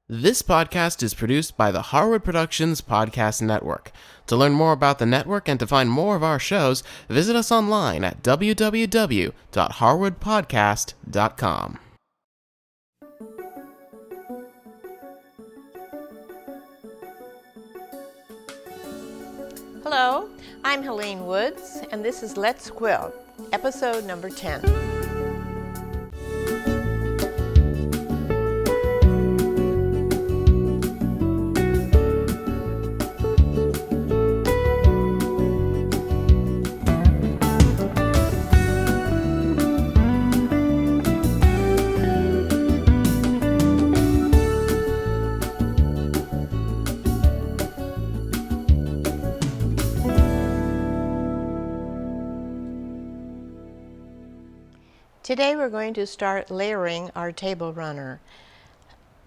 This podcast is produced by the Harwood Productions Podcast Network. To learn more about the network and to find more of our shows, visit us online at www.harwoodpodcast.com. Hello, I'm Helene Woods, and this is Let's Quilt, episode number 10. Today we're going to start layering our table runner.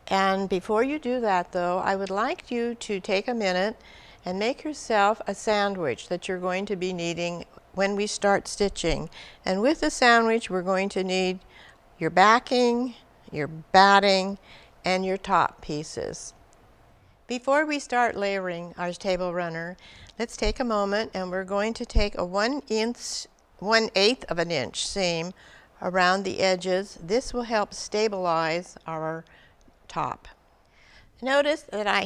And before you do that though, I would like you to take a minute and make yourself a sandwich that you're going to be needing when we start stitching. And with the sandwich we're going to need your backing, your batting, and your top pieces. Before we start layering our table runner, let's take a moment and we're going to take a 1/8 of an inch seam around the edges. This will help stabilize our top. Notice that I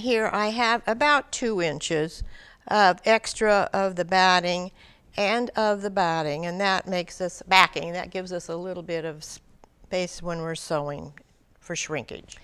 have about 2 inches of extra of the batting and that makes us backing. That gives us a little bit of space when we're sewing for shrinkage.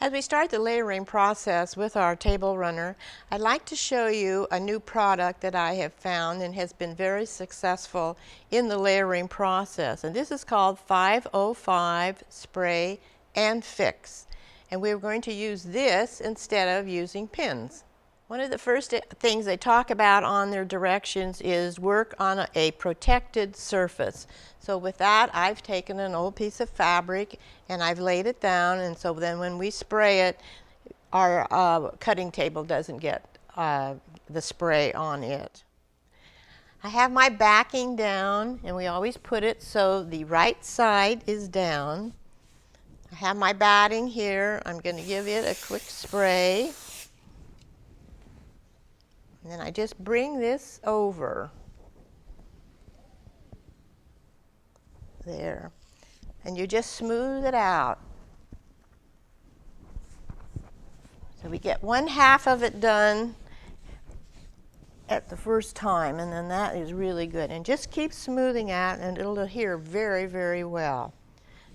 As we start the layering process with our table runner, I'd like to show you a new product that I have found and has been very successful in the layering process. And this is called 505 Spray and Fix. And we're going to use this instead of using pins. One of the first things they talk about on their directions is work on a protected surface. So with that, I've taken an old piece of fabric and I've laid it down, and so then when we spray it, our cutting table doesn't get the spray on it. I have my backing down, and we always put it so the right side is down. I have my batting here. I'm going to give it a quick spray. And then I just bring this over. There. And you just smooth it out. So we get 1/2 of it done at the first time, and then that is really good. And just keep smoothing out, and it'll adhere very, very well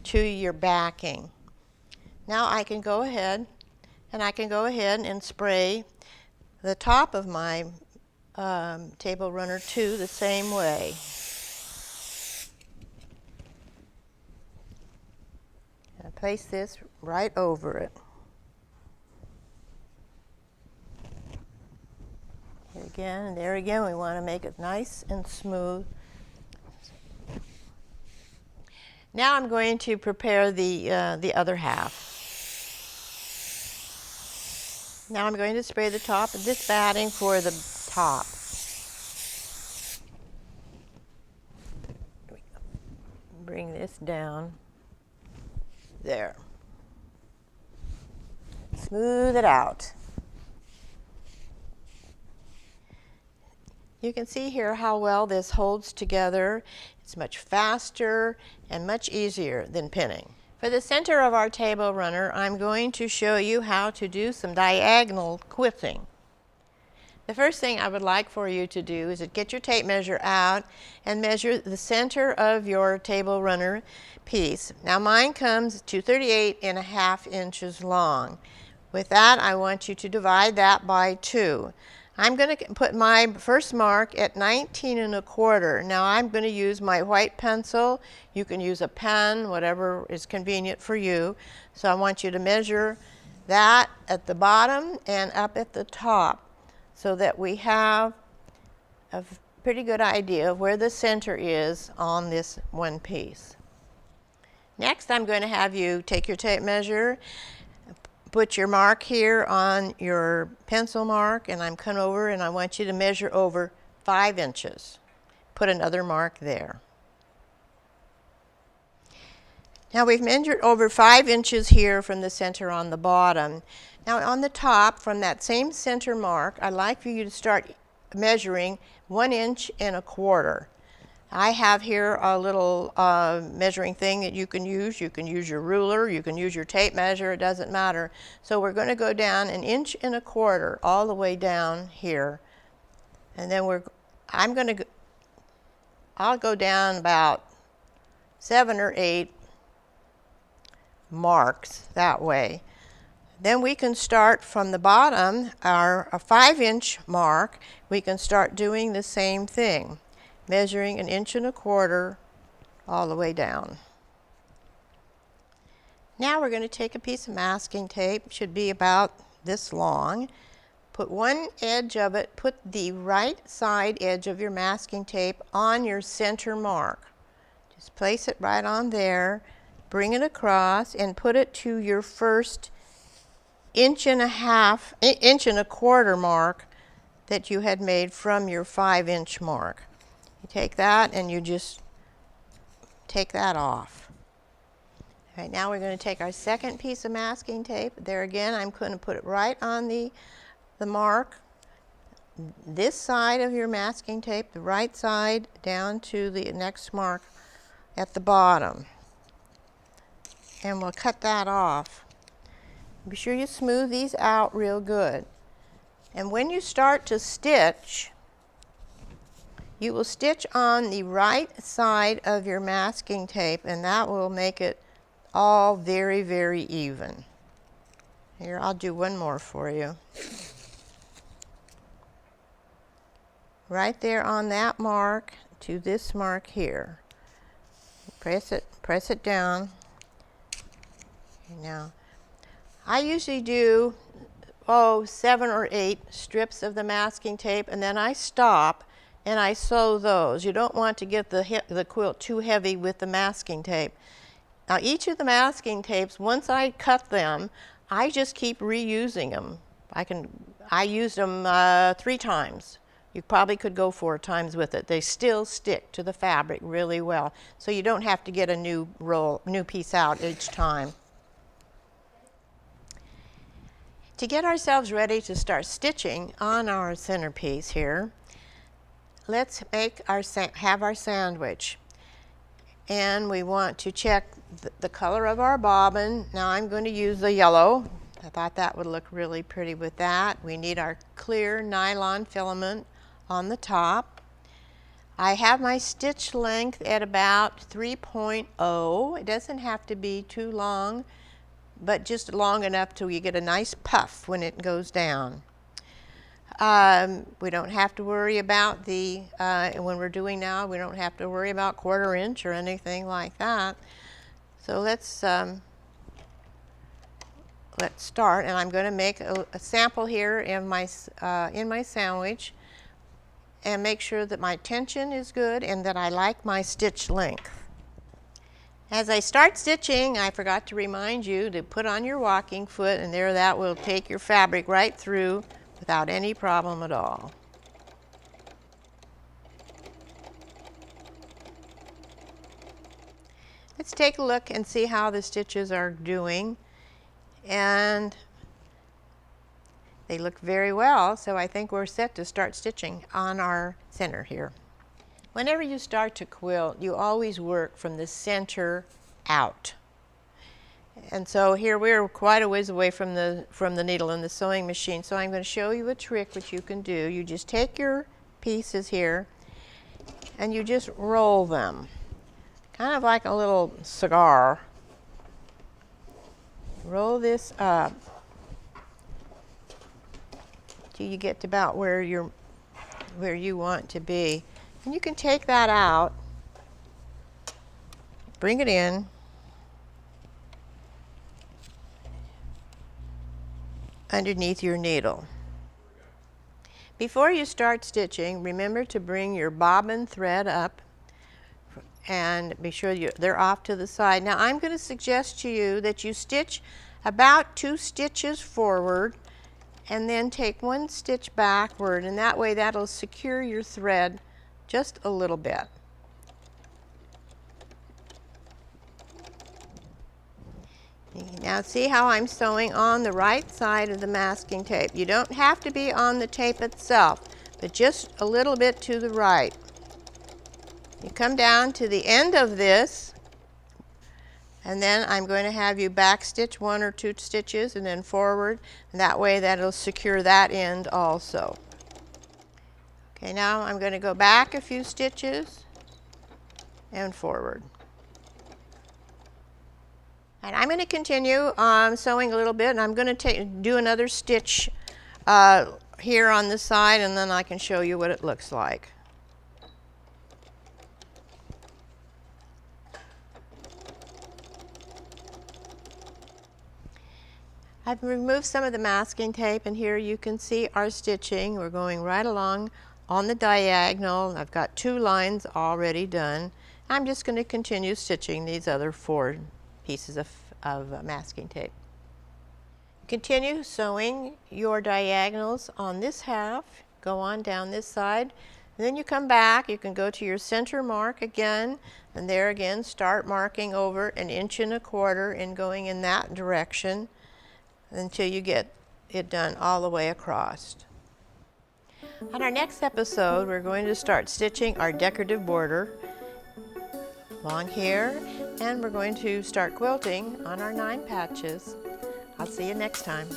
to your backing. Now I can go ahead and spray the top of my table runner too the same way. And place this right over it. There again, we want to make it nice and smooth. Now I'm going to prepare the other half. Now I'm going to spray the top of this batting for the top. Bring this down. There. Smooth it out. You can see here how well this holds together. It's much faster and much easier than pinning. For the center of our table runner, I'm going to show you how to do some diagonal quilting. The first thing I would like for you to do is to get your tape measure out and measure the center of your table runner piece. Now mine comes to 38.5 inches long. With that, I want you to divide that by 2. I'm going to put my first mark at 19.25. Now I'm going to use my white pencil. You can use a pen, whatever is convenient for you. So I want you to measure that at the bottom and up at the top so that we have a pretty good idea of where the center is on this one piece. Next, I'm going to have you take your tape measure, put your mark here on your pencil mark, and I'm coming over and I want you to measure over 5 inches. Put another mark there. Now we've measured over 5 inches here from the center on the bottom. Now on the top, from that same center mark, I'd like for you to start measuring 1.25 inches. I have here a little measuring thing that you can use. You can use your ruler, you can use your tape measure, it doesn't matter. So we're going to go down 1.25 inches all the way down here. And then I'll go down about 7 or 8 marks that way. Then we can start from the bottom, our 5-inch mark, we can start doing the same thing, measuring 1.25 inches all the way down. Now we're going to take a piece of masking tape, should be about this long. Put one edge of it, put the right side edge of your masking tape on your center mark. Just place it right on there, bring it across, and put it to your first 1.25 inch mark that you had made from your 5-inch mark. You take that and you just take that off. All right, now we're going to take our second piece of masking tape. There again, I'm going to put it right on the mark. This side of your masking tape, the right side, down to the next mark at the bottom. And we'll cut that off. Be sure you smooth these out real good. And when you start to stitch, you will stitch on the right side of your masking tape, and that will make it all very, very even. Here, I'll do one more for you. Right there on that mark to this mark here. Press it down. Now, I usually do 7 or 8 strips of the masking tape, and then I stop and I sew those. You don't want to get the quilt too heavy with the masking tape. Now each of the masking tapes, once I cut them, I just keep reusing them. I used them 3 times. You probably could go 4 times with it. They still stick to the fabric really well, so you don't have to get a new piece out each time. To get ourselves ready to start stitching on our centerpiece here, let's have our sandwich. And we want to check the color of our bobbin. Now I'm going to use the yellow. I thought that would look really pretty with that. We need our clear nylon filament on the top. I have my stitch length at about 3.0. It doesn't have to be too long, but just long enough till you get a nice puff when it goes down. We don't have to worry about when we're doing now, we don't have to worry about 1/4 inch or anything like that. So let's start, and I'm going to make a sample here in my sandwich and make sure that my tension is good and that I like my stitch length. As I start stitching, I forgot to remind you to put on your walking foot, and there, that will take your fabric right through without any problem at all. Let's take a look and see how the stitches are doing, and they look very well, so I think we're set to start stitching on our center here. Whenever you start to quilt, you always work from the center out. And so here we're quite a ways away from the needle and the sewing machine, so I'm going to show you a trick which you can do. You just take your pieces here and you just roll them, kind of like a little cigar. Roll this up till you get to about where you want to be. And you can take that out, bring it in, underneath your needle. Before you start stitching, remember to bring your bobbin thread up and be sure they're off to the side. Now I'm going to suggest to you that you stitch about 2 stitches forward and then take 1 stitch backward, and that way that'll secure your thread just a little bit. Now see how I'm sewing on the right side of the masking tape. You don't have to be on the tape itself, but just a little bit to the right. You come down to the end of this, and then I'm going to have you back stitch 1 or 2 stitches and then forward, and that way that'll secure that end also. Okay, now I'm going to go back a few stitches and forward. And I'm going to continue sewing a little bit, and I'm going to do another stitch here on the side, and then I can show you what it looks like. I've removed some of the masking tape, and here you can see our stitching. We're going right along on the diagonal. I've got 2 lines already done. I'm just going to continue stitching these other 4 pieces of masking tape. Continue sewing your diagonals on this half. Go on down this side. And then you come back. You can go to your center mark again, and there again start marking over 1.25 inches and going in that direction until you get it done all the way across. On our next episode, we're going to start stitching our decorative border along here, and we're going to start quilting on our 9 patches. I'll see you next time.